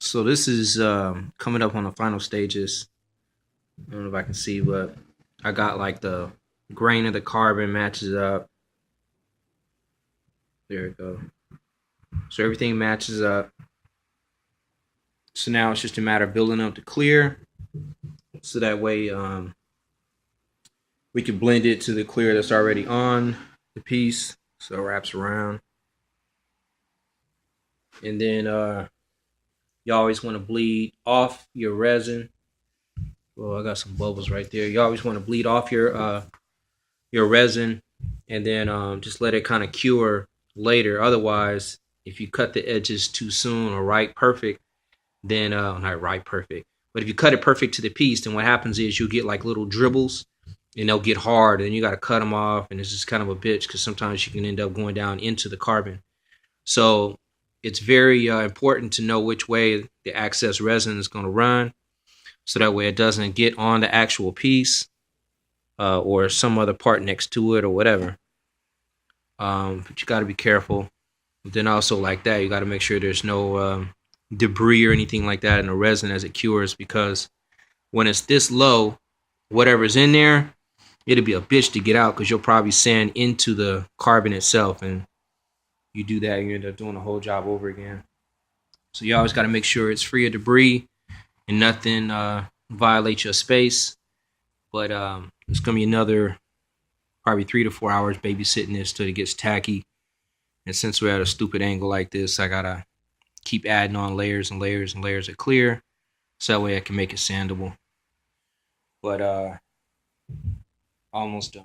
So this is coming up on the final stages. I don't know if I can see, but I got like the grain of the carbon matches up. There we go. So everything matches up. So now it's just a matter of building up the clear. So that way we can blend it to the clear that's already on the piece. So it wraps around. And then you always want to bleed off your resin. Well, I got some bubbles right there. You always want to bleed off your resin, and then just let it kind of cure later. Otherwise, if you cut the edges too soon or right perfect, then not right perfect, but if you cut it perfect to the piece, then what happens is you'll get like little dribbles, and they'll get hard, and you got to cut them off, and it's just kind of a bitch because sometimes you can end up going down into the carbon. So it's very important to know which way the excess resin is going to run, so that way it doesn't get on the actual piece or some other part next to it or whatever. But you got to be careful. But then also like that, you got to make sure there's no debris or anything like that in the resin as it cures, because when it's this low, whatever's in there, it'll be a bitch to get out because you'll probably sand into the carbon itself, and you do that, you end up doing the whole job over again. So you always got to make sure it's free of debris and nothing violates your space. But it's gonna be another probably 3 to 4 hours babysitting this till it gets tacky. And since we're at a stupid angle like this, I gotta keep adding on layers and layers and layers of clear, so that way I can make it sandable. But almost done.